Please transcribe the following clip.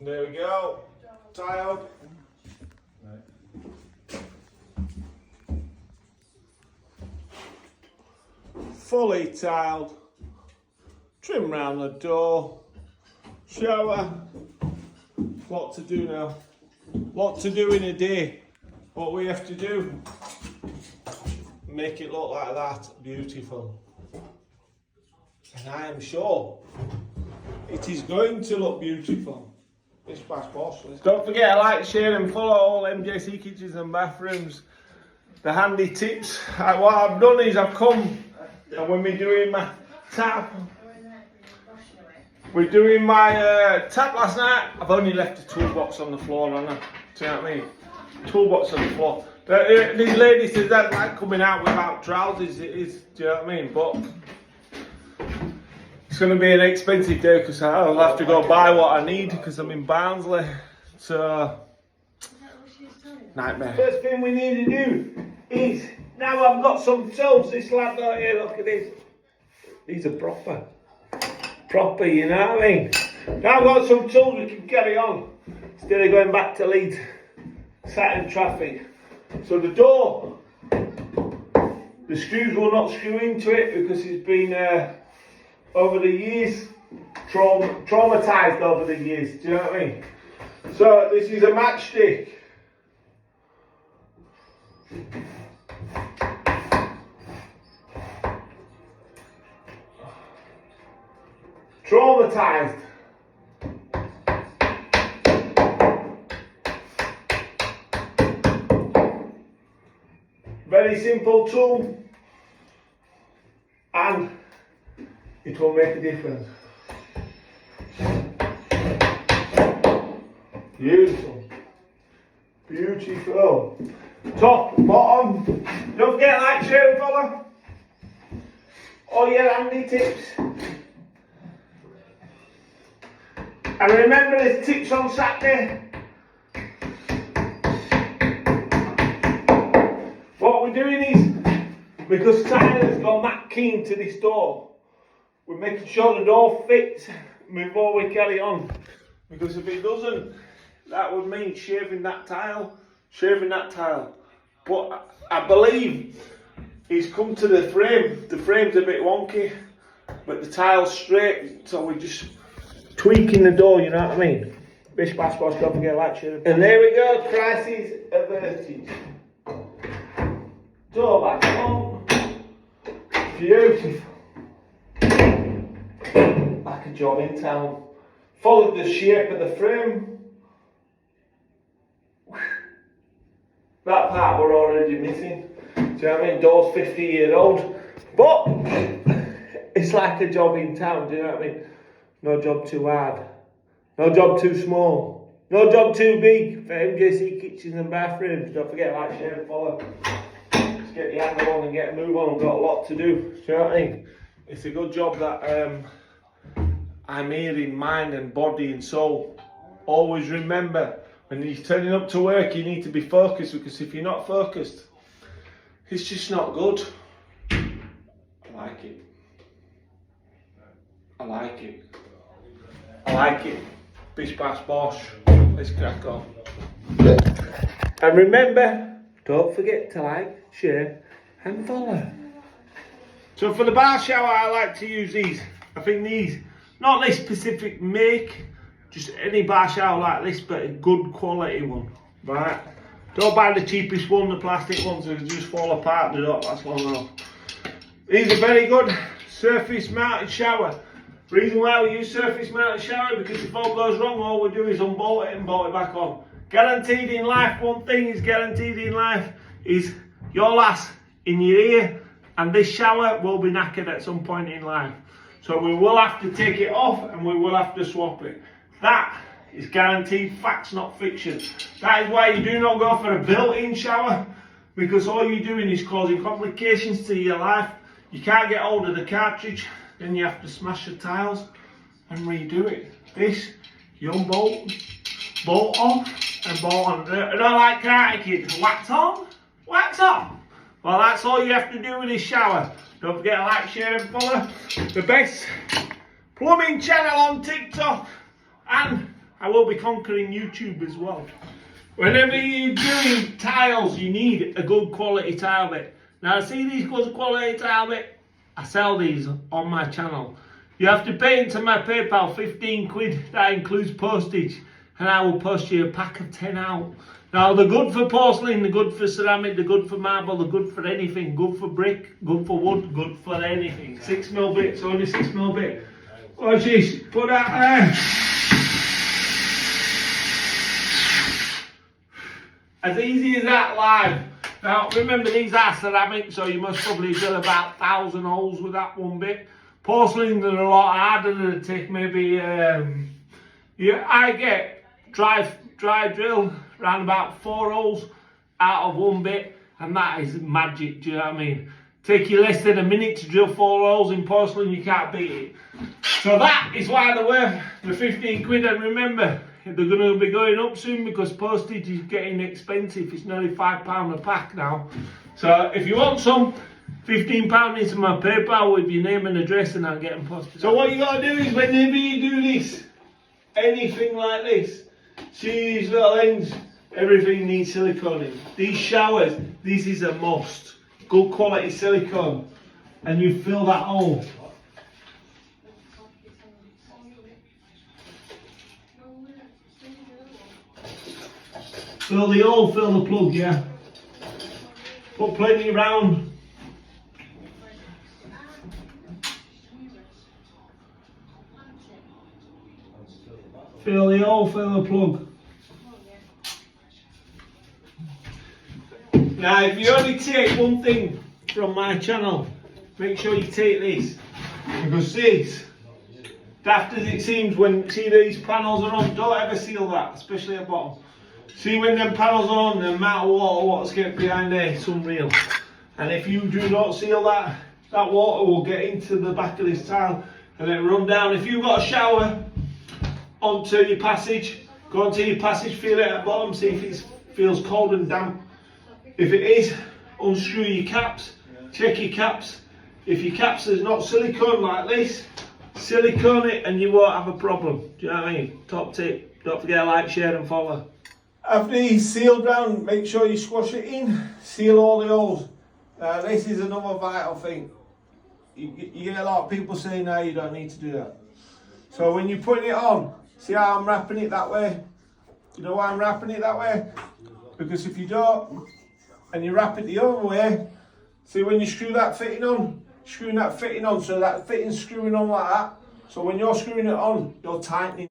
There we go. Tiled. Fully tiled. Trim round the door. Shower. What to do now? What to do in a day? What we have to do? Make it look like that. Beautiful. And I am sure it is going to look beautiful. This bash boss. Don't forget to like, share and follow all MJC Kitchens and Bathrooms. The handy tips. What I've done is I've come and when we're doing my tap, tap last night, I've only left a toolbox on the floor, haven't I? Do you know what I mean? Toolbox on the floor. These ladies says that like coming out without trousers, it is, do you know what I mean? But it's going to be an expensive day because I'll have to go buy what I need because I'm in Barnsley. So, nightmare. First thing we need to do is, now I've got some tools, this lad out here, look at this. These are proper, you know what I mean? Now I've got some tools we can carry on instead of going back to Leeds, sat in traffic. So the door, the screws will not screw into it because it's been over the years, traumatised over the years, do you know what I mean? So this is a matchstick. Traumatised. Very simple tool and it will make a difference. Beautiful. Beautiful. Top, bottom. Don't forget to like, share and follow. All your handy tips. And remember there's tips on Saturday. What we're doing is, because Tyler's gone that keen to this door, we're making sure the door fits before we carry on. Because if it doesn't, that would mean shaving that tile. But I believe he's come to the frame. The frame's a bit wonky, but the tile's straight, so we're just tweaking the door, you know what I mean? Bish bash bosh, don't forget to like, share. And there we go, crisis averted. Door back on. Beautiful. Like a job in town. Followed the shape of the frame. That part we're already missing. Do you know what I mean? Door's 50-year-old. But it's like a job in town, do you know what I mean? No job too hard. No job too small. No job too big for MJC Kitchens and Bathrooms. Don't forget to like, share and follow. Let's get the angle on and get a move on. We've got a lot to do. Do you know what I mean? It's a good job that I'm here in mind and body and soul. Always remember, when you're turning up to work, you need to be focused, because if you're not focused, it's just not good. I like it. I like it. I like it. Bish bash bosh. Let's crack on. And remember, don't forget to like, share and follow. So for the bar shower, I like to use these. I think these, not this specific make, just any bar shower like this, but a good quality one, right? Don't buy the cheapest one, the plastic ones, they just fall apart, they don't last long enough. These are very good surface mounted shower. Reason why we use surface mounted shower, because if all goes wrong, all we do is unbolt it and bolt it back on. Guaranteed in life, one thing is guaranteed in life, is your lass in your ear, and this shower will be knackered at some point in life. So we will have to take it off and we will have to swap it. That is guaranteed facts, not fiction. That is why you do not go for a built-in shower, because all you're doing is causing complications to your life. You can't get hold of the cartridge, then you have to smash the tiles and redo it. This, you unbolt, bolt on and bolt on. And I like Karate Kid, wax on, wax off. Well, that's all you have to do with this shower. Don't forget to like, share and follow the best plumbing channel on TikTok and I will be conquering YouTube as well. Whenever you're doing tiles, you need a good quality tile bit. Now, see these good quality tile bit? I sell these on my channel. You have to pay into my PayPal 15 quid. That includes postage. And I will post you a pack of 10 out. Now, they're good for porcelain, they're good for ceramic, they're good for marble, they're good for anything. Good for brick, good for wood, good for anything. 6mm bits, only 6mm bit. Watch this, put that there. As easy as that live. Now remember, these are ceramic, so you must probably drill about 1,000 holes with that one bit. Porcelain, they're a lot harder to take. Maybe I get dry drill around about 4 holes out of one bit, and that is magic. Do you know what I mean? Take you less than a minute to drill 4 holes in porcelain, you can't beat it. So that is why they're worth the 15 quid. And remember, they're going to be going up soon because postage is getting expensive. It's nearly £5 a pack now. So if you want some, £15 into my PayPal with your name and address, and I'll get them posted. So what you got to do is, whenever you do this, anything like this, see these little ends, everything needs silicone in. These showers, this is a must. Good quality silicone, and you fill that hole. Fill the hole, fill the plug, yeah. Put plenty round. Fill the hole, fill the plug. Now, if you only take one thing from my channel, make sure you take this. Because this, daft as it seems, when see these panels are on, don't ever seal that, especially at the bottom. See when them panels are on, the amount of water's getting behind there, it's unreal. And if you do not seal that, that water will get into the back of this tile and then run down. If you've got a shower onto your passage, go onto your passage, feel it at the bottom, see if it feels cold and damp. If it is, unscrew your caps, check your caps. If your caps is not silicone like this, silicone it and you won't have a problem. Do you know what I mean? Top tip, don't forget to like, share and follow. After he's sealed down, make sure you squash it in, seal all the holes. This is another vital thing. You get a lot of people saying, no, you don't need to do that. So when you're putting it on, see how I'm wrapping it that way? You know why I'm wrapping it that way? Because if you don't, and you wrap it the other way, see when you screw that fitting on, screwing that fitting on, so that fitting's screwing on like that. So when you're screwing it on, you're tightening.